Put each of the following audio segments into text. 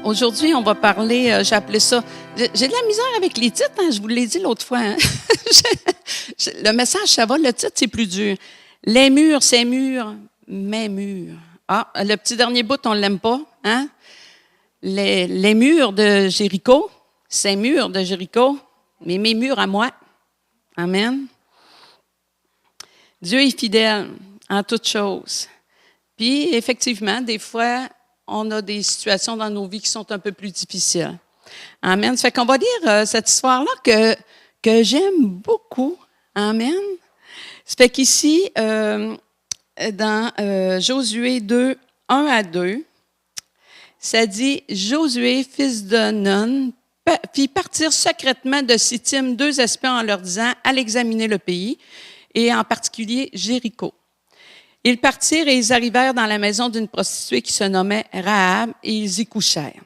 Aujourd'hui, on va parler, j'ai appelé ça, j'ai de la misère avec les titres, hein, je vous l'ai dit l'autre fois. Hein. Le message, ça va, le titre, c'est plus dur. Les murs, ces murs, mes murs. Ah, le petit dernier bout, on ne l'aime pas. Hein? Les murs de Jéricho, ces murs de Jéricho, mais mes murs à moi. Amen. Dieu est fidèle en toutes choses. Puis, effectivement, des fois, on a des situations dans nos vies qui sont un peu plus difficiles. Amen. Ça fait qu'on va lire cette histoire-là que j'aime beaucoup. Amen. Ça fait qu'ici, dans Josué 2, 1 à 2, ça dit « Josué, fils de Nun, fit partir secrètement de Sittim 2 espions en leur disant « Allez examiner le pays, et en particulier Jéricho. » Ils partirent et ils arrivèrent dans la maison d'une prostituée qui se nommait Rahab et ils y couchèrent.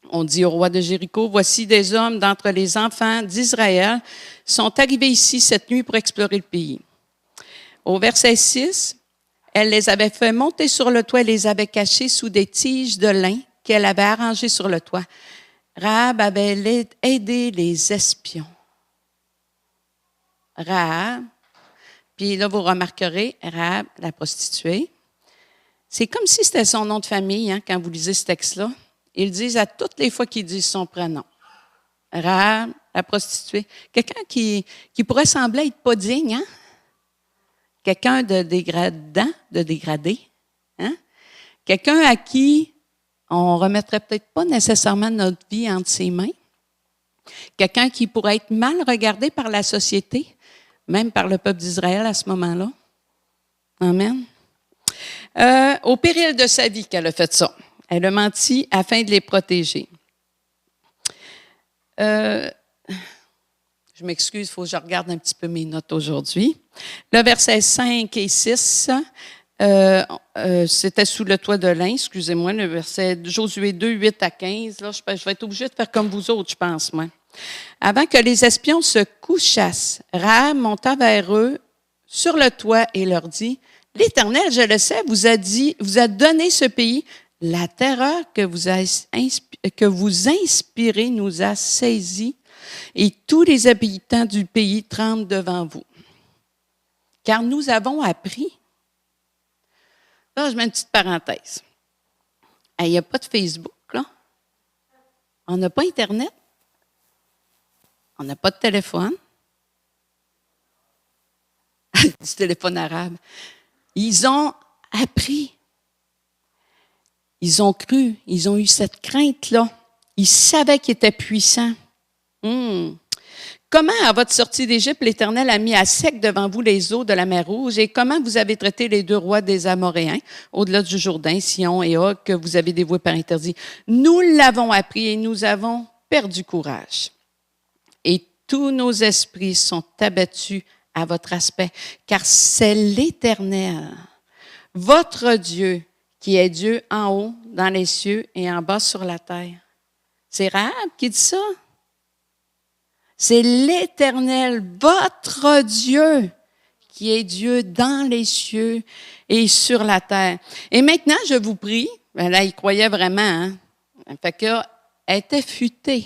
On dit au roi de Jéricho, « Voici des hommes d'entre les enfants d'Israël sont arrivés ici cette nuit pour explorer le pays. » Au verset 6, elle les avait fait monter sur le toit et les avait cachés sous des tiges de lin qu'elle avait arrangées sur le toit. Rahab avait aidé les espions. Rahab, puis là, vous remarquerez, Rahab, la prostituée, c'est comme si c'était son nom de famille, hein, quand vous lisez ce texte-là. Ils disent à toutes les fois qu'ils disent son prénom. Rahab, la prostituée. Quelqu'un qui pourrait sembler être pas digne, hein? Quelqu'un de dégradant, de dégradé. Hein? Quelqu'un à qui on remettrait peut-être pas nécessairement notre vie entre ses mains. Quelqu'un qui pourrait être mal regardé par la société, même par le peuple d'Israël à ce moment-là. Amen. Au péril de sa vie qu'elle a fait ça. Elle a menti afin de les protéger. Je m'excuse, il faut que je regarde un petit peu mes notes aujourd'hui. Le verset 5 et 6, c'était sous le toit de lin, excusez-moi, le verset Josué 2, 8 à 15. Là, je vais être obligée de faire comme vous autres, je pense, moi. Avant que les espions se couchassent, Rahab monta vers eux sur le toit et leur dit, « L'Éternel, je le sais, vous a donné ce pays. La terreur que vous inspirez nous a saisis et tous les habitants du pays tremblent devant vous. Car nous avons appris. » Là, je mets une petite parenthèse. Il n'y a pas de Facebook, là. On n'a pas Internet. On n'a pas de téléphone. Du téléphone arabe. Ils ont appris. Ils ont cru. Ils ont eu cette crainte-là. Ils savaient qu'ils étaient puissants. Comment, à votre sortie d'Égypte, l'Éternel a mis à sec devant vous les eaux de la mer Rouge et comment vous avez traité les 2 rois des Amoréens, au-delà du Jourdain, Sion et Og, que vous avez dévoués par interdit? Nous l'avons appris et nous avons perdu courage. Et tous nos esprits sont abattus à votre aspect, car c'est l'Éternel, votre Dieu, qui est Dieu en haut, dans les cieux et en bas sur la terre. C'est Rahab qui dit ça. C'est l'Éternel, votre Dieu, qui est Dieu dans les cieux et sur la terre. Et maintenant, je vous prie, ben là, il croyait vraiment, hein? Fait qu'elle était futée.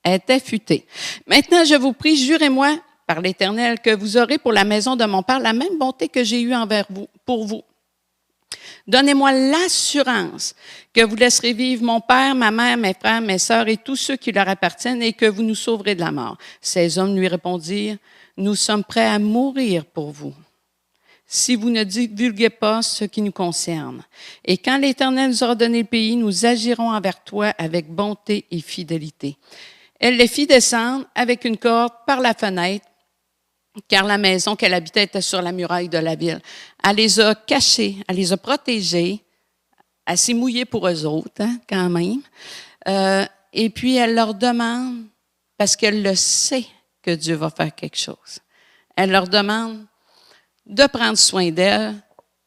Elle était futée. Maintenant, je vous prie, jurez-moi par l'Éternel que vous aurez pour la maison de mon Père la même bonté que j'ai eue envers vous, pour vous. Donnez-moi l'assurance que vous laisserez vivre mon père, ma mère, mes frères, mes sœurs et tous ceux qui leur appartiennent et que vous nous sauverez de la mort. Ces hommes lui répondirent, « Nous sommes prêts à mourir pour vous, si vous ne divulguez pas ce qui nous concerne. Et quand l'Éternel nous aura donné le pays, nous agirons envers toi avec bonté et fidélité. » Elle les fit descendre avec une corde par la fenêtre, car la maison qu'elle habitait était sur la muraille de la ville. Elle les a cachés, elle les a protégés, elle s'est mouillée pour eux autres, hein, quand même. Et puis, elle leur demande, parce qu'elle le sait que Dieu va faire quelque chose, elle leur demande de prendre soin d'elle,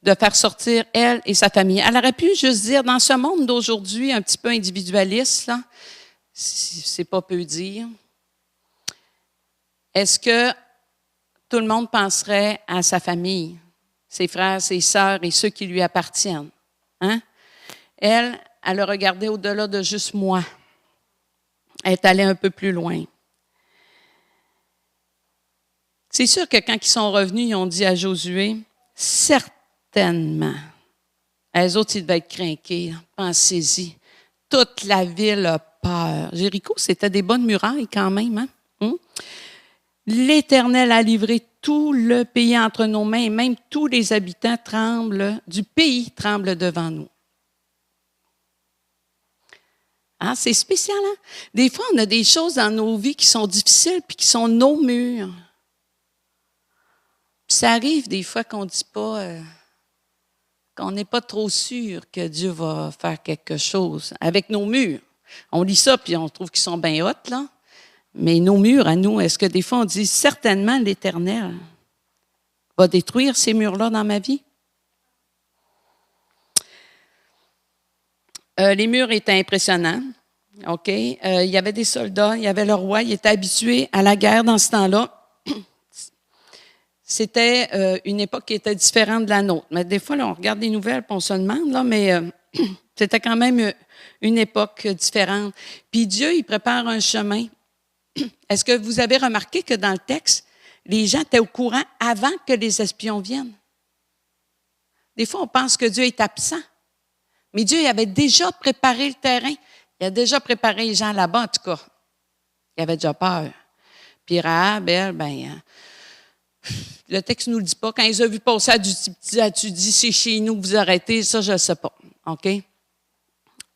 de faire sortir elle et sa famille. Elle aurait pu juste dire, dans ce monde d'aujourd'hui, un petit peu individualiste, là, c'est pas peu dire, est-ce que tout le monde penserait à sa famille, ses frères, ses sœurs et ceux qui lui appartiennent. Hein? Elle Elle a regardé au-delà de juste moi. Elle est allée un peu plus loin. C'est sûr que quand ils sont revenus, ils ont dit à Josué, certainement. Les autres, ils devaient être crinqués. Pensez-y. Toute la ville a peur. Jéricho, c'était des bonnes murailles quand même. Hein? L'Éternel a livré tout le pays entre nos mains et même tous les habitants du pays tremblent devant nous. Ah, c'est spécial, hein? Des fois, on a des choses dans nos vies qui sont difficiles puis qui sont nos murs. Puis ça arrive des fois qu'on ne dit pas, qu'on n'est pas trop sûr que Dieu va faire quelque chose avec nos murs. On lit ça puis on trouve qu'ils sont bien hauts, là. Mais nos murs à nous, est-ce que des fois on dit certainement l'Éternel va détruire ces murs-là dans ma vie? Les murs étaient impressionnants. OK? Il y avait des soldats, il y avait le roi, il était habitué à la guerre dans ce temps-là. C'était une époque qui était différente de la nôtre. Mais des fois, là, on regarde les nouvelles et on se demande, là, mais c'était quand même une époque différente. Puis Dieu, il prépare un chemin. Est-ce que vous avez remarqué que dans le texte, les gens étaient au courant avant que les espions viennent? Des fois, on pense que Dieu est absent. Mais Dieu il avait déjà préparé le terrain. Il a déjà préparé les gens là-bas, en tout cas. Il avait déjà peur. Puis Rahab, elle, le texte ne nous le dit pas. Quand ils ont vu passer, tu dis, c'est chez nous que vous arrêtez. Ça, je ne sais pas. OK?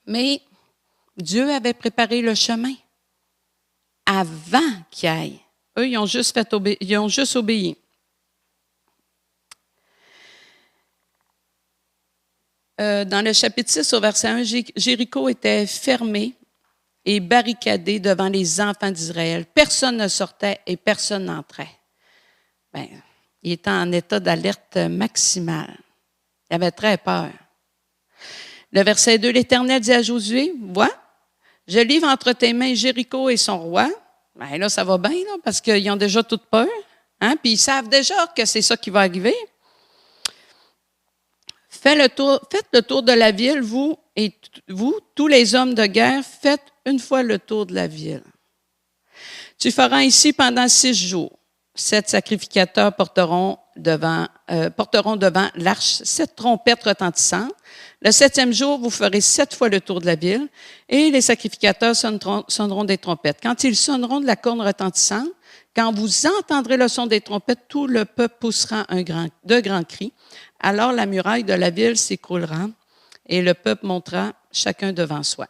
Mais Dieu avait préparé le chemin avant qu'ils aillent. Eux, ils ont juste obéi. Dans le chapitre 6, au verset 1, Jéricho était fermé et barricadé devant les enfants d'Israël. Personne ne sortait et personne n'entrait. Bien, il était en état d'alerte maximale. Il avait très peur. Le verset 2, l'Éternel dit à Josué, « Vois, je livre entre tes mains Jéricho et son roi. » Bien là, ça va bien, là, parce qu'ils ont déjà toute peur. Hein? Puis ils savent déjà que c'est ça qui va arriver. Faites le tour de la ville, vous, tous les hommes de guerre, faites une fois le tour de la ville. Tu feras ici pendant 6 jours. 7 sacrificateurs porteront devant l'arche 7 trompettes retentissantes. Le 7e jour, vous ferez 7 fois le tour de la ville et les sacrificateurs sonneront des trompettes. Quand ils sonneront de la corne retentissante, quand vous entendrez le son des trompettes, tout le peuple poussera de grands cris. Alors la muraille de la ville s'écroulera et le peuple montera chacun devant soi.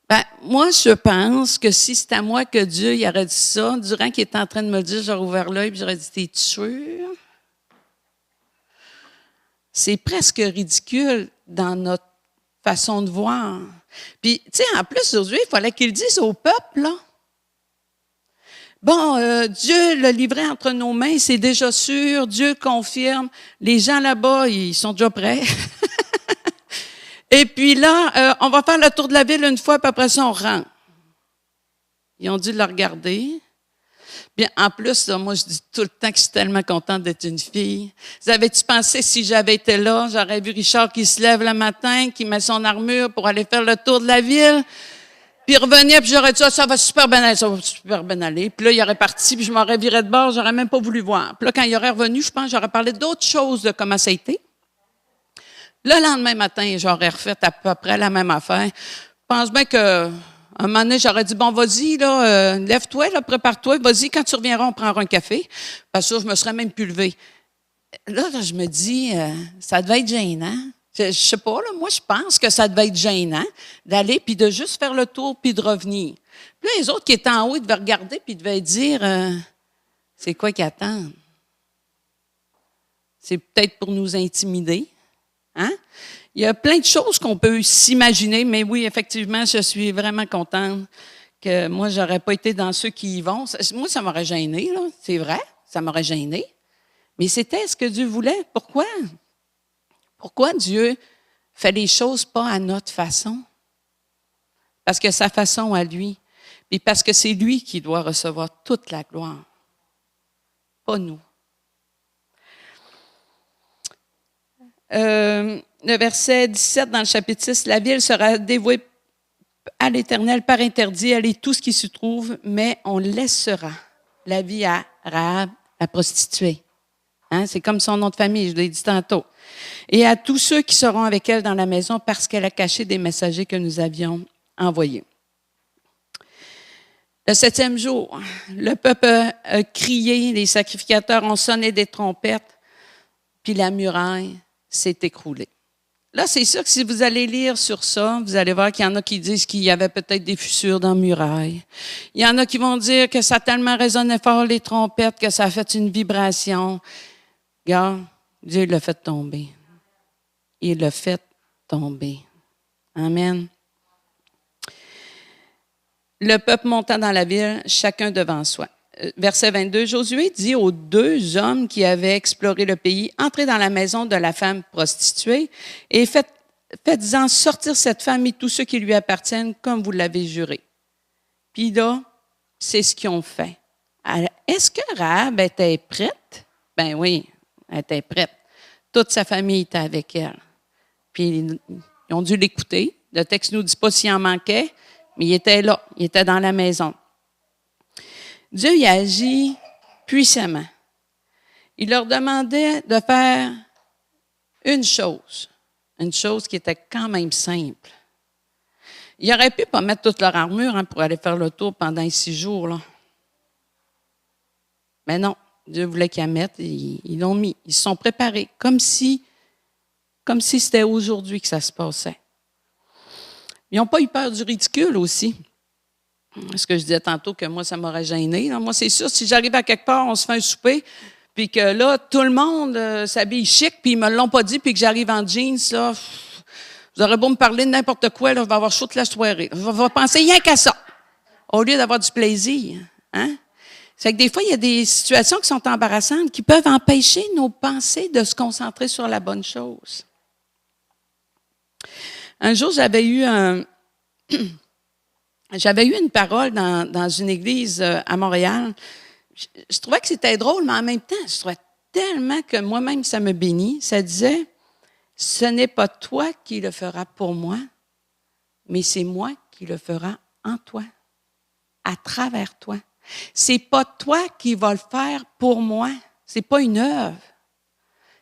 Ben, moi, je pense que si c'était à moi que Dieu il aurait dit ça, durant qu'il était en train de me le dire, j'aurais ouvert l'œil et j'aurais dit, t'es sûr? C'est presque ridicule dans notre façon de voir. Puis, tu sais, en plus, aujourd'hui, il fallait qu'il dise au peuple, là. Bon, Dieu l'a livré entre nos mains, c'est déjà sûr, Dieu confirme. Les gens là-bas, ils sont déjà prêts. Et puis là, on va faire le tour de la ville une fois, puis après ça, on rentre. Ils ont dû le regarder. Bien, en plus, là, moi, je dis tout le temps que je suis tellement contente d'être une fille. Vous avez-tu pensé, si j'avais été là, j'aurais vu Richard qui se lève le matin, qui met son armure pour aller faire le tour de la ville, puis revenir, puis j'aurais dit, ça va super bien aller, ça va super bien aller. Puis là, il aurait parti, puis je m'aurais viré de bord, j'aurais même pas voulu voir. Puis là, quand il aurait revenu, je pense, j'aurais parlé d'autres choses de comment ça a été. Le lendemain matin, j'aurais refait à peu près la même affaire. Je pense bien que un moment donné, j'aurais dit, bon, vas-y, là, lève-toi, là, prépare-toi, vas-y, quand tu reviendras, on prendra un café. Parce que je me serais même plus levée. Là, je me dis, ça devait être gênant. Je sais pas, là, moi, je pense que ça devait être gênant d'aller, puis de juste faire le tour, puis de revenir. Puis là, les autres qui étaient en haut, ils devaient regarder, puis ils devaient dire, c'est quoi qu'ils attendent? C'est peut-être pour nous intimider. Hein? Il y a plein de choses qu'on peut s'imaginer, mais oui, effectivement, je suis vraiment contente que moi, j'aurais pas été dans ceux qui y vont. Moi, ça m'aurait gêné, là. C'est vrai, ça m'aurait gêné. Mais c'était ce que Dieu voulait. Pourquoi? Pourquoi Dieu fait les choses pas à notre façon? Parce que sa façon à lui. Et parce que c'est lui qui doit recevoir toute la gloire. Pas nous. le verset 17 dans le chapitre 6, « La ville sera dévouée à l'Éternel par interdit, elle est tout ce qui s'y trouve, mais on laissera la vie à Rahab, la prostituée. » Hein, c'est comme son nom de famille, je l'ai dit tantôt. « Et à tous ceux qui seront avec elle dans la maison parce qu'elle a caché des messagers que nous avions envoyés. » Le 7e jour, le peuple a crié, les sacrificateurs ont sonné des trompettes, puis la muraille s'est écroulée. Là, c'est sûr que si vous allez lire sur ça, vous allez voir qu'il y en a qui disent qu'il y avait peut-être des fissures dans la muraille. Il y en a qui vont dire que ça a tellement résonné fort les trompettes que ça a fait une vibration. Regarde, Dieu l'a fait tomber. Il l'a fait tomber. Amen. Le peuple montant dans la ville, chacun devant soi. Verset 22, Josué dit aux 2 hommes qui avaient exploré le pays, « Entrez dans la maison de la femme prostituée et faites-en sortir cette femme et tous ceux qui lui appartiennent comme vous l'avez juré. » Puis là, c'est ce qu'ils ont fait. Alors, est-ce que Rahab était prête? Ben oui, elle était prête. Toute sa famille était avec elle. Puis ils ont dû l'écouter. Le texte ne nous dit pas s'il en manquait, mais il était là, il était dans la maison. Dieu y agit puissamment. Il leur demandait de faire une chose qui était quand même simple. Ils auraient pu pas mettre toute leur armure pour aller faire le tour pendant les 6 jours. Là. Mais non, Dieu voulait qu'ils la mettent, ils l'ont mis. Ils se sont préparés, comme si c'était aujourd'hui que ça se passait. Ils n'ont pas eu peur du ridicule aussi. Ce que je disais tantôt que moi, ça m'aurait gêné. Moi, c'est sûr, si j'arrive à quelque part, on se fait un souper, puis que là, tout le monde s'habille chic, puis ils me l'ont pas dit, puis que j'arrive en jeans, là, vous aurez beau me parler de n'importe quoi, là, je vais avoir chaud toute la soirée. Je vais penser rien qu'à ça, au lieu d'avoir du plaisir. Hein? C'est que des fois, il y a des situations qui sont embarrassantes, qui peuvent empêcher nos pensées de se concentrer sur la bonne chose. Un jour, j'avais eu une parole dans une église à Montréal. Je trouvais que c'était drôle, mais en même temps, je trouvais tellement que moi-même, ça me bénit. Ça disait, « Ce n'est pas toi qui le feras pour moi, mais c'est moi qui le fera en toi, à travers toi. C'est pas toi qui vas le faire pour moi. C'est pas une œuvre.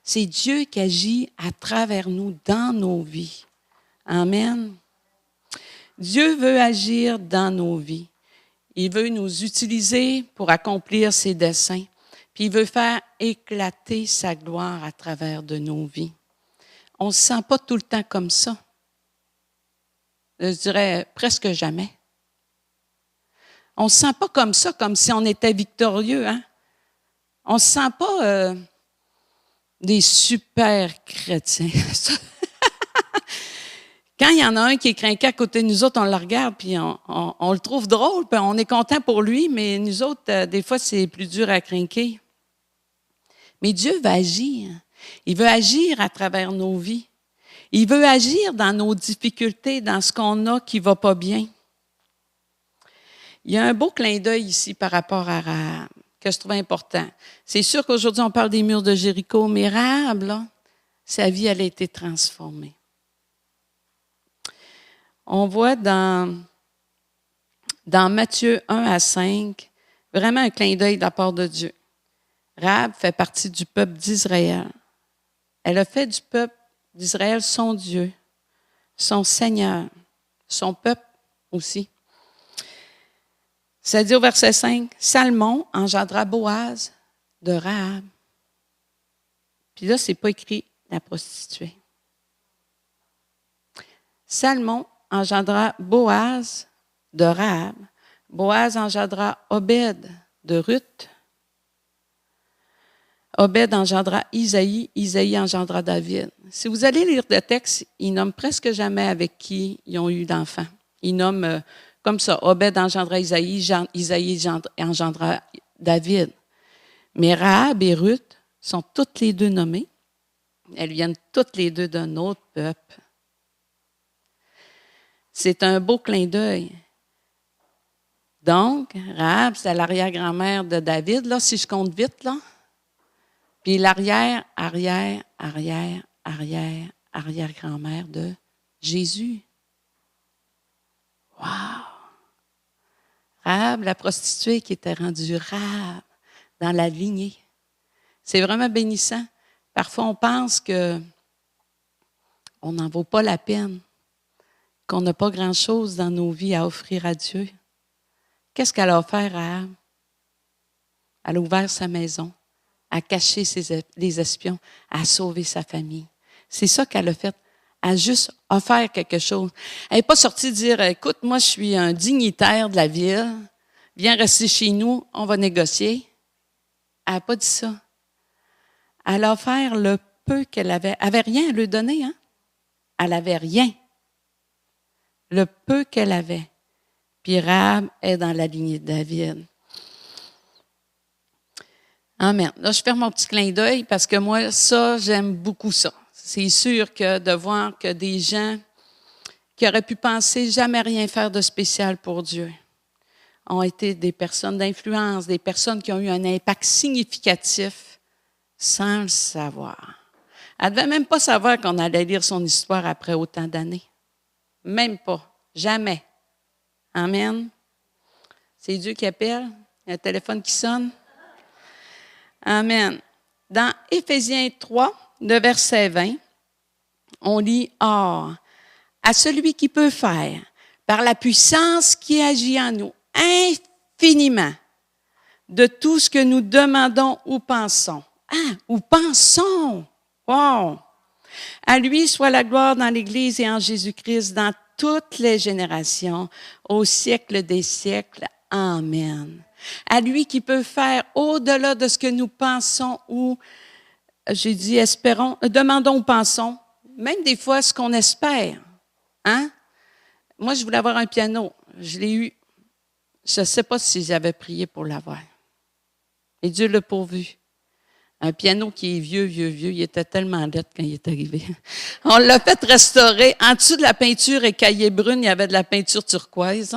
C'est Dieu qui agit à travers nous, dans nos vies. Amen. Dieu veut agir dans nos vies. Il veut nous utiliser pour accomplir ses desseins. Puis il veut faire éclater sa gloire à travers de nos vies. On ne se sent pas tout le temps comme ça. Je dirais presque jamais. On ne se sent pas comme ça, comme si on était victorieux. Hein? On ne se sent pas des super chrétiens. Quand il y en a un qui est crinqué à côté de nous autres, on le regarde, puis on le trouve drôle, puis on est content pour lui, mais nous autres, des fois, c'est plus dur à crinquer. Mais Dieu va agir. Il veut agir à travers nos vies. Il veut agir dans nos difficultés, dans ce qu'on a qui ne va pas bien. Il y a un beau clin d'œil ici par rapport à Rahab, que je trouve important. C'est sûr qu'aujourd'hui, on parle des murs de Jéricho, mais Rahab, là, sa vie, elle a été transformée. On voit dans Matthieu 1 à 5, vraiment un clin d'œil de la part de Dieu. Rahab fait partie du peuple d'Israël. Elle a fait du peuple d'Israël son Dieu, son Seigneur, son peuple aussi. Ça dit au verset 5, « Salmon engendra Boaz de Rahab. » Puis là, c'est pas écrit la prostituée. Salmon engendra Boaz de Rahab. Boaz engendra Obed de Ruth. Obed engendra Isaïe. Isaïe engendra David. Si vous allez lire le texte, il nomme presque jamais avec qui ils ont eu d'enfants. Il nomme comme ça, Obed engendra Isaïe, Isaïe engendra David. Mais Rahab et Ruth sont toutes les deux nommées. Elles viennent toutes les deux d'un autre peuple. C'est un beau clin d'œil. Donc, Rahab, c'est l'arrière-grand-mère de David, là, si je compte vite, là. Puis l'arrière, arrière, arrière, arrière, arrière-grand-mère de Jésus. Wow! Rahab, la prostituée qui était rendue Rahab dans la lignée. C'est vraiment bénissant. Parfois, on pense qu'on n'en vaut pas la peine, qu'on n'a pas grand-chose dans nos vies à offrir à Dieu. Qu'est-ce qu'elle a offert à Rahab? Elle a ouvert sa maison, a caché les espions, a sauvé sa famille. C'est ça qu'elle a fait. Elle a juste offert quelque chose. Elle n'est pas sortie dire, écoute, moi, je suis un dignitaire de la ville, viens rester chez nous, on va négocier. Elle n'a pas dit ça. Elle a offert le peu qu'elle avait. Elle n'avait rien à lui donner, hein? Elle n'avait rien. Le peu qu'elle avait. Puis Rahab est dans la lignée de David. Amen. Là, je ferme mon petit clin d'œil parce que moi, ça, j'aime beaucoup ça. C'est sûr que de voir que des gens qui auraient pu penser jamais rien faire de spécial pour Dieu ont été des personnes d'influence, des personnes qui ont eu un impact significatif sans le savoir. Elle ne devait même pas savoir qu'on allait lire son histoire après autant d'années. Même pas. Jamais. Amen. C'est Dieu qui appelle. Il y a un téléphone qui sonne. Amen. Dans Éphésiens 3, le verset 20, on lit « Or, à celui qui peut faire, par la puissance qui agit en nous, infiniment, de tout ce que nous demandons ou pensons. » Ah, ou pensons! Wow! À lui soit la gloire dans l'Église et en Jésus-Christ, dans toutes les générations, au siècle des siècles. Amen. À lui qui peut faire au-delà de ce que nous pensons ou, j'ai dit, espérons, demandons ou pensons, même des fois ce qu'on espère. Hein? Moi, je voulais avoir un piano. Je l'ai eu. Je ne sais pas si j'avais prié pour l'avoir. Et Dieu l'a pourvu. Un piano qui est vieux. Il était tellement laid quand il est arrivé. On l'a fait restaurer. En dessous de la peinture écaillée brune, il y avait de la peinture turquoise.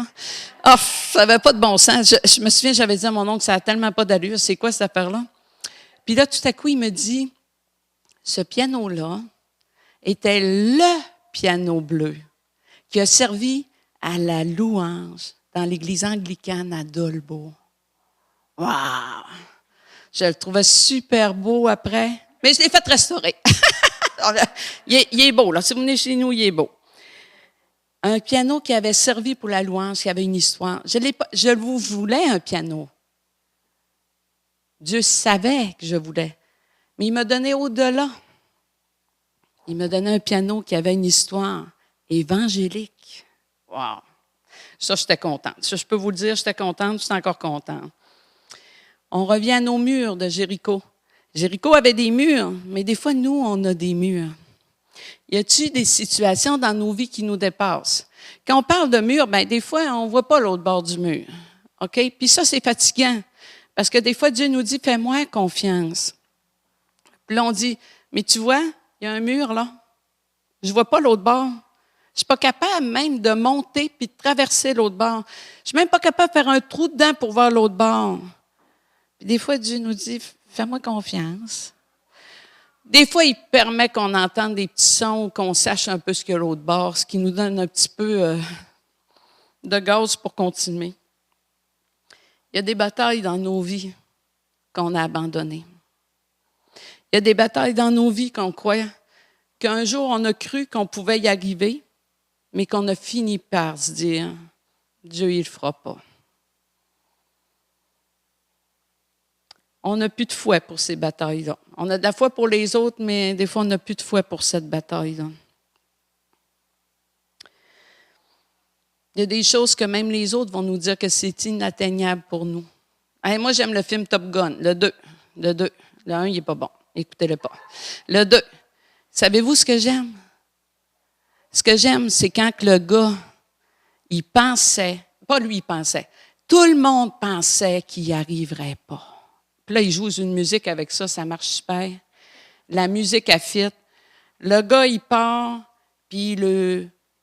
Oh, ça n'avait pas de bon sens. Je me souviens, j'avais dit à mon oncle, ça n'a tellement pas d'allure. C'est quoi cette affaire-là? Puis là, tout à coup, il me dit, ce piano-là était le piano bleu qui a servi à la louange dans l'église anglicane à Dolbeau. Wow! Je le trouvais super beau après, mais je l'ai fait restaurer. il est beau, là. Si vous venez chez nous, il est beau. Un piano qui avait servi pour la louange, qui avait une histoire. Je vous voulais un piano. Dieu savait que je voulais, mais il m'a donné au-delà. Il m'a donné un piano qui avait une histoire évangélique. Wow! Ça, j'étais contente. Ça, je peux vous le dire, j'étais contente, je suis encore contente. On revient à nos murs de Jéricho. Jéricho avait des murs, mais des fois, nous, on a des murs. Y a-t-il des situations dans nos vies qui nous dépassent? Quand on parle de murs, bien, des fois, on ne voit pas l'autre bord du mur. OK? Puis ça, c'est fatigant. Parce que des fois, Dieu nous dit, fais-moi confiance. Puis là, on dit, mais tu vois, il y a un mur là. Je ne vois pas l'autre bord. Je ne suis pas capable même de monter puis de traverser l'autre bord. Je ne suis même pas capable de faire un trou dedans pour voir l'autre bord. Puis des fois, Dieu nous dit, fais-moi confiance. Des fois, il permet qu'on entende des petits sons, qu'on sache un peu ce qu'il y a l'autre bord, ce qui nous donne un petit peu de gaz pour continuer. Il y a des batailles dans nos vies qu'on a abandonnées. Il y a des batailles dans nos vies qu'on croit qu'un jour, on a cru qu'on pouvait y arriver, mais qu'on a fini par se dire, Dieu, il ne le fera pas. On n'a plus de foi pour ces batailles-là. On a de la foi pour les autres, mais des fois, on n'a plus de foi pour cette bataille-là. Il y a des choses que même les autres vont nous dire que c'est inatteignable pour nous. Hey, moi, j'aime le film Top Gun, le 2. Le 1, il n'est pas bon. Écoutez-le pas. Le 2. Savez-vous ce que j'aime? Ce que j'aime, c'est quand le gars, il pensait, pas lui, il pensait, tout le monde pensait qu'il n'y arriverait pas. Puis là, il joue une musique avec ça, ça marche super. La musique a fit. Le gars, il part, puis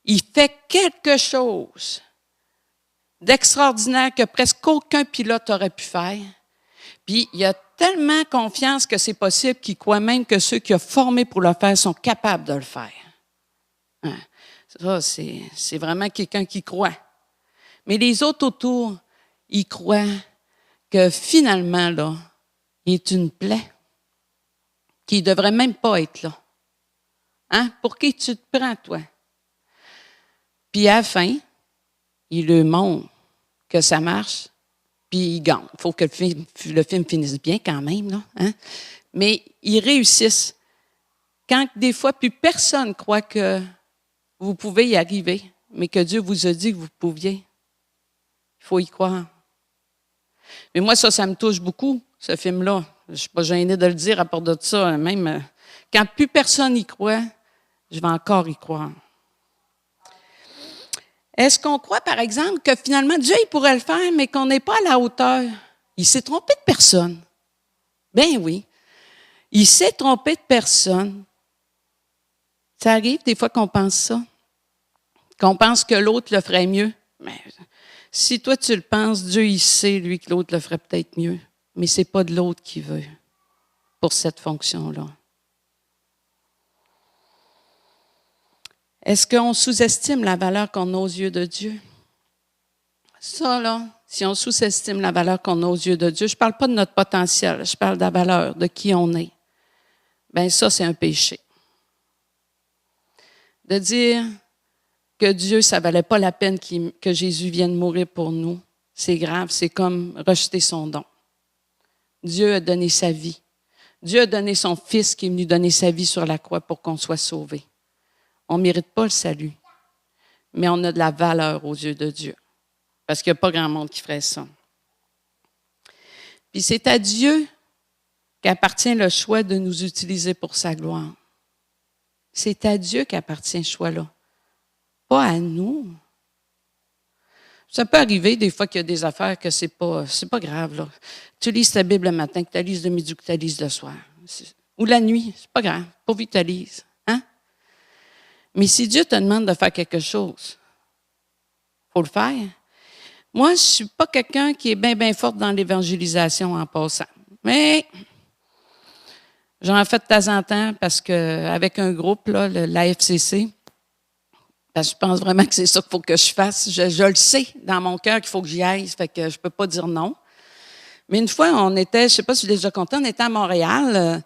il fait quelque chose d'extraordinaire que presque aucun pilote aurait pu faire. Puis il a tellement confiance que c'est possible qu'il croit même que ceux qu'il a formés pour le faire sont capables de le faire. Hein, ça, c'est vraiment quelqu'un qui croit. Mais les autres autour, ils croient que finalement, là, il est une plaie, qui ne devrait même pas être là. Hein? Pour qui tu te prends, toi? Puis à la fin, il lui montre que ça marche, puis il gagne. Il faut que le film finisse bien quand même, là. Hein? Mais ils réussissent. Quand des fois, plus personne croit que vous pouvez y arriver, mais que Dieu vous a dit que vous pouviez, il faut y croire. Mais moi, ça me touche beaucoup, ce film-là. Je ne suis pas gênée de le dire à part de ça. Même quand plus personne y croit, je vais encore y croire. Est-ce qu'on croit, par exemple, que finalement, Dieu il pourrait le faire, mais qu'on n'est pas à la hauteur? Il s'est trompé de personne. Ben oui. Il s'est trompé de personne. Ça arrive des fois qu'on pense ça. Qu'on pense que l'autre le ferait mieux. Mais si toi, tu le penses, Dieu, il sait, lui, que l'autre le ferait peut-être mieux. Mais ce n'est pas de l'autre qu'il veut pour cette fonction-là. Est-ce qu'on sous-estime la valeur qu'on a aux yeux de Dieu? Ça, là, si on sous-estime la valeur qu'on a aux yeux de Dieu, je ne parle pas de notre potentiel, je parle de la valeur, de qui on est. Bien, ça, c'est un péché. De dire que Dieu, ça ne valait pas la peine que Jésus vienne mourir pour nous, c'est grave, c'est comme rejeter son don. Dieu a donné sa vie. Dieu a donné son Fils qui est venu donner sa vie sur la croix pour qu'on soit sauvé. On ne mérite pas le salut, mais on a de la valeur aux yeux de Dieu, parce qu'il n'y a pas grand monde qui ferait ça. Puis c'est à Dieu qu'appartient le choix de nous utiliser pour sa gloire. C'est à Dieu qu'appartient ce choix-là, pas à nous. Ça peut arriver des fois qu'il y a des affaires que c'est pas grave, là. Tu lises ta Bible le matin, que tu la lises le midi, que tu la lises le soir. Ou la nuit, c'est pas grave, pourvu que tu la lises. Hein? Mais si Dieu te demande de faire quelque chose, il faut le faire. Moi, je ne suis pas quelqu'un qui est bien forte dans l'évangélisation en passant. Mais j'en fais de temps en temps parce qu'avec un groupe, là, l'AFCC, parce que je pense vraiment que c'est ça qu'il faut que je fasse. Je le sais dans mon cœur qu'il faut que j'y aille, fait que je ne peux pas dire non. Mais une fois, on était, je ne sais pas si je l'ai déjà compté, on était à Montréal.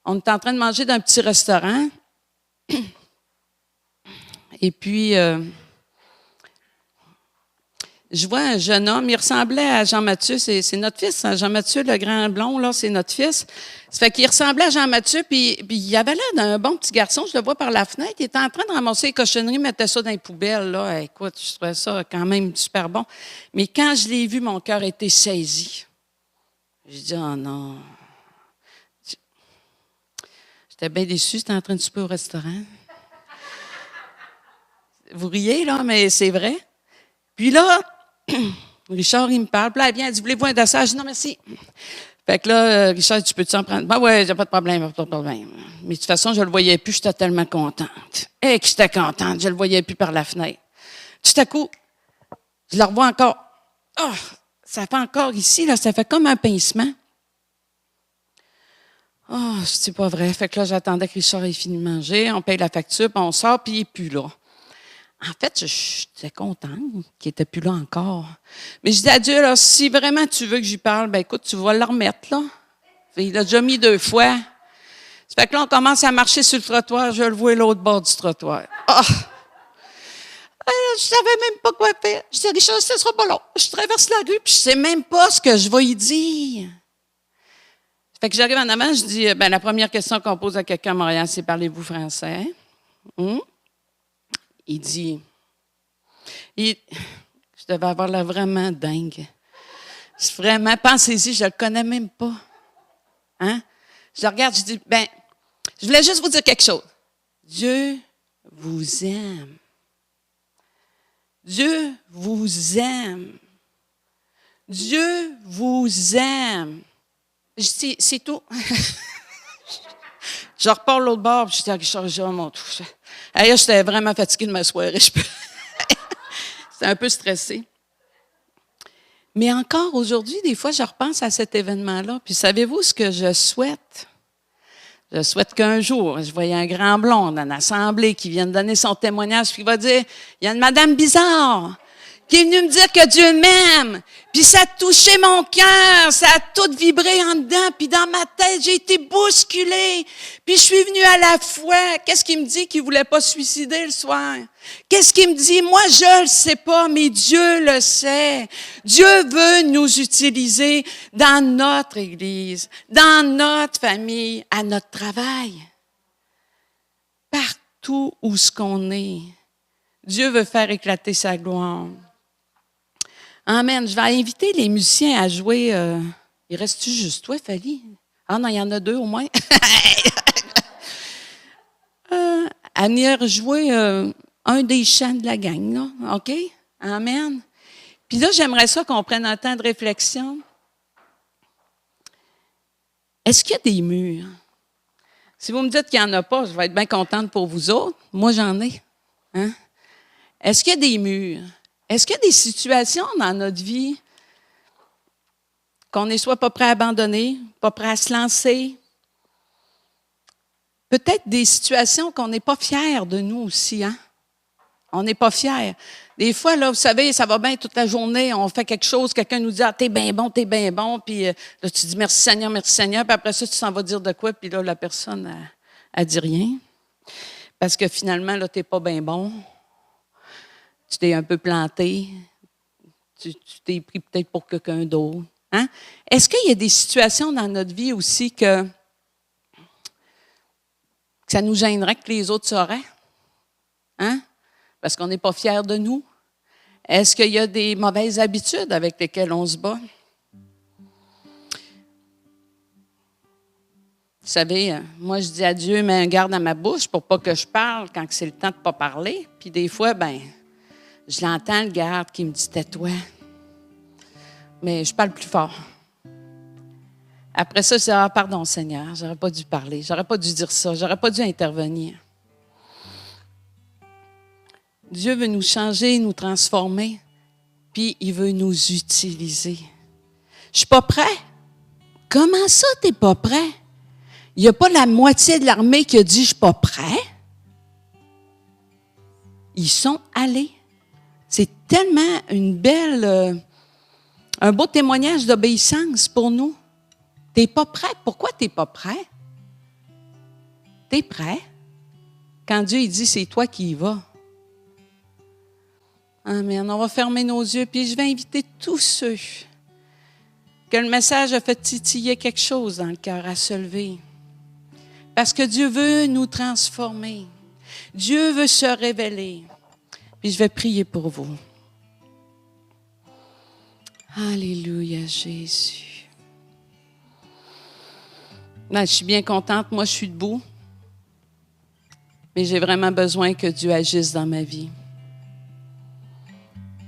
On était en train de manger dans un petit restaurant. Et puis, je vois un jeune homme, il ressemblait à Jean-Mathieu, c'est notre fils, hein, Jean-Mathieu, le grand blond, là, c'est notre fils. Ça fait qu'il ressemblait à Jean-Mathieu, puis il avait l'air d'un bon petit garçon, je le vois par la fenêtre, il était en train de ramasser les cochonneries, mettait ça dans les poubelles, là. Écoute, je trouvais ça quand même super bon. Mais quand je l'ai vu, mon cœur a été saisi. J'ai dit, oh non. J'étais bien déçue, j'étais en train de souper au restaurant. Vous riez, là, mais c'est vrai. Puis là, Richard, il me parle. Puis là, elle vient, elle dit, voulez-vous un dessert? Je dis, non, merci. Fait que là, Richard, tu peux-tu en prendre? Ben ouais, j'ai pas de problème, pas de problème. Mais de toute façon, je le voyais plus, j'étais tellement contente. Que j'étais contente, je le voyais plus par la fenêtre. Tout à coup, je le revois encore. Oh, ça fait encore ici, là, ça fait comme un pincement. Oh, c'est pas vrai. Fait que là, j'attendais que Richard ait fini de manger, on paye la facture, puis on sort, puis il n'est plus là. En fait, j'étais contente qu'il n'était plus là encore. Mais je dis à Dieu, là, si vraiment tu veux que j'y parle, ben écoute, tu vas le remettre, là. Il l'a déjà mis 2 fois. Ça fait que là, on commence à marcher sur le trottoir, je le vois à l'autre bord du trottoir. Ah! Je savais même pas quoi faire. Je dis à Richard, ça sera pas long. Je traverse la rue, puis je sais même pas ce que je vais y dire. Fait que j'arrive en avant, je dis, ben la première question qu'on pose à quelqu'un à Montréal, c'est parlez-vous français? Il dit, je devais avoir l'air vraiment dingue. Vraiment, pensez-y, je le connais même pas. Hein? Je le regarde, je dis, ben, je voulais juste vous dire quelque chose. Dieu vous aime. Dieu vous aime. Dieu vous aime. Je dis, c'est tout. Je repars l'autre bord, puis je dis à Richard, oh mon Dieu. J'étais vraiment fatiguée de ma soirée. J'étais un peu stressée. Mais encore aujourd'hui, des fois, je repense à cet événement-là. Puis savez-vous ce que je souhaite? Je souhaite qu'un jour, je voyais un grand blond dans l'assemblée qui vient de donner son témoignage, puis il va dire, il y a une madame bizarre qui est venue me dire que Dieu m'aime. Puis ça a touché mon cœur, ça a tout vibré en dedans. Puis dans ma tête, j'ai été bousculée. Puis je suis venue à la foi. Qu'est-ce qu'il me dit qu'il voulait pas se suicider le soir? Qu'est-ce qu'il me dit? Moi, je le sais pas, mais Dieu le sait. Dieu veut nous utiliser dans notre Église, dans notre famille, à notre travail. Partout où ce qu'on est, Dieu veut faire éclater sa gloire. Amen. Je vais inviter les musiciens à jouer. Il reste-tu juste toi, Fali? Ah non, il y en a deux au moins. À venir jouer un des chants de la gang, là. OK? Amen. Puis là, j'aimerais ça qu'on prenne un temps de réflexion. Est-ce qu'il y a des murs? Si vous me dites qu'il n'y en a pas, je vais être bien contente pour vous autres. Moi, j'en ai. Hein? Est-ce qu'il y a des murs? Est-ce qu'il y a des situations dans notre vie qu'on n'est soit pas prêt à abandonner, pas prêt à se lancer? Peut-être des situations qu'on n'est pas fiers de nous aussi, hein? On n'est pas fiers. Des fois, là, vous savez, ça va bien toute la journée, on fait quelque chose, quelqu'un nous dit « Ah, t'es bien bon, puis là, tu dis « Merci Seigneur, puis après ça, tu s'en vas dire de quoi, puis là, la personne, elle dit rien. Parce que finalement, là, t'es pas bien bon. Tu t'es un peu planté, tu t'es pris peut-être pour quelqu'un d'autre. Hein? Est-ce qu'il y a des situations dans notre vie aussi que ça nous gênerait que les autres sauraient? Hein? Parce qu'on n'est pas fiers de nous? Est-ce qu'il y a des mauvaises habitudes avec lesquelles on se bat? Vous savez, moi, je dis à Dieu, mets un garde à ma bouche pour pas que je parle quand c'est le temps de ne pas parler. Puis des fois, je l'entends, le garde qui me dit « tais-toi ». Mais je parle plus fort. Après ça, je dis « Ah, pardon Seigneur, j'aurais pas dû parler, j'aurais pas dû dire ça, j'aurais pas dû intervenir ». Dieu veut nous changer, nous transformer, puis il veut nous utiliser. Je suis pas prêt. Comment ça, t'es pas prêt? Il n'y a pas la moitié de l'armée qui a dit « je suis pas prêt ». Ils sont allés. C'est tellement un beau témoignage d'obéissance pour nous. Tu n'es pas prêt. Pourquoi tu n'es pas prêt? Tu es prêt. Quand Dieu il dit, c'est toi qui y vas. Amen. On va fermer nos yeux, puis je vais inviter tous ceux que le message a fait titiller quelque chose dans le cœur à se lever. Parce que Dieu veut nous transformer. Dieu veut se révéler. Puis je vais prier pour vous. Alléluia, Jésus. Je suis bien contente. Moi, je suis debout. Mais j'ai vraiment besoin que Dieu agisse dans ma vie.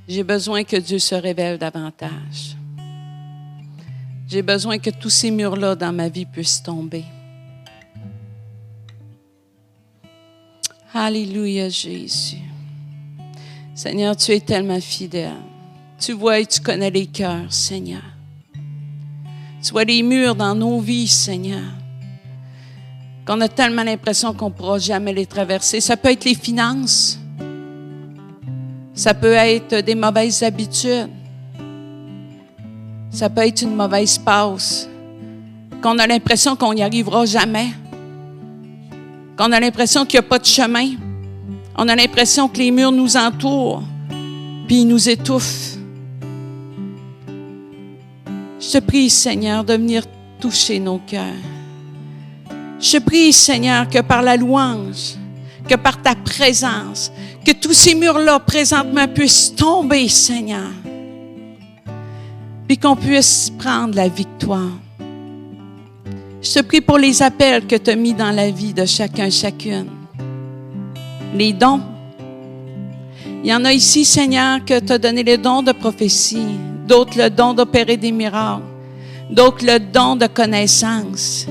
J'ai besoin que Dieu se révèle davantage. J'ai besoin que tous ces murs-là dans ma vie puissent tomber. Alléluia, Jésus. Seigneur, tu es tellement fidèle. Tu vois et tu connais les cœurs, Seigneur. Tu vois les murs dans nos vies, Seigneur, qu'on a tellement l'impression qu'on ne pourra jamais les traverser. Ça peut être les finances. Ça peut être des mauvaises habitudes. Ça peut être une mauvaise passe. Qu'on a l'impression qu'on n'y arrivera jamais. Qu'on a l'impression qu'il n'y a pas de chemin. On a l'impression que les murs nous entourent, puis ils nous étouffent. Je te prie, Seigneur, de venir toucher nos cœurs. Je te prie, Seigneur, que par la louange, que par ta présence, que tous ces murs-là, présentement, puissent tomber, Seigneur, puis qu'on puisse prendre la victoire. Je te prie pour les appels que tu as mis dans la vie de chacun, chacune. Les dons. Il y en a ici, Seigneur, que tu as donné le don de prophétie, d'autres le don d'opérer des miracles, d'autres le don de connaissance,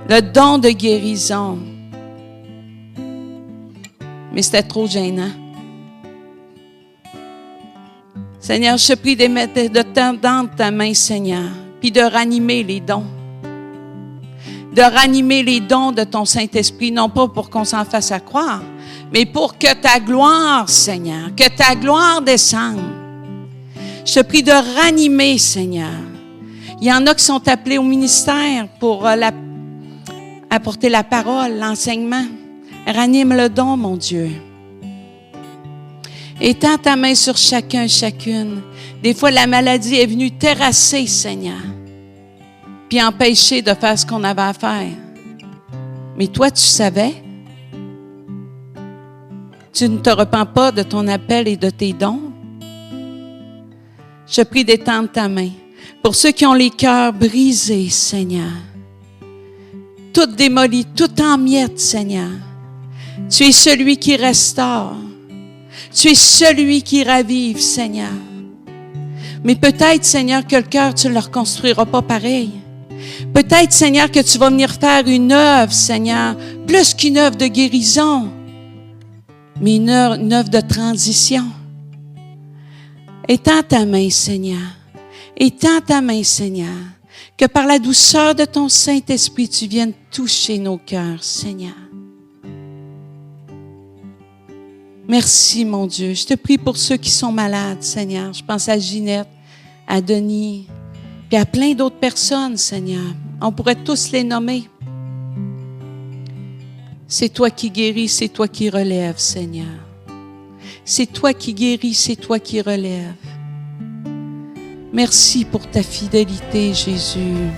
le don de guérison. Mais c'était trop gênant. Seigneur, je te prie de mettre dans ta main, Seigneur, puis de ranimer les dons. de ranimer les dons de ton Saint-Esprit, non pas pour qu'on s'en fasse à croire, mais pour que ta gloire, Seigneur, que ta gloire descende. Je te prie de ranimer, Seigneur. Il y en a qui sont appelés au ministère pour apporter la parole, l'enseignement. Ranime le don, mon Dieu. Étends ta main sur chacun, chacune. Des fois, la maladie est venue terrasser, Seigneur, puis empêcher de faire ce qu'on avait à faire. Mais toi, tu savais. Tu ne te repens pas de ton appel et de tes dons. Je prie d'étendre ta main. Pour ceux qui ont les cœurs brisés, Seigneur, tout démoli, tout en miettes, Seigneur, tu es celui qui restaure. Tu es celui qui ravive, Seigneur. Mais peut-être, Seigneur, que le cœur, tu ne le reconstruiras pas pareil. Peut-être, Seigneur, que tu vas venir faire une œuvre, Seigneur, plus qu'une œuvre de guérison, mais une œuvre de transition. Étends ta main, Seigneur. Étends ta main, Seigneur. Que par la douceur de ton Saint-Esprit, tu viennes toucher nos cœurs, Seigneur. Merci, mon Dieu. Je te prie pour ceux qui sont malades, Seigneur. Je pense à Ginette, à Denis, puis à plein d'autres personnes, Seigneur. On pourrait tous les nommer. C'est toi qui guéris, c'est toi qui relèves, Seigneur. C'est toi qui guéris, c'est toi qui relèves. Merci pour ta fidélité, Jésus.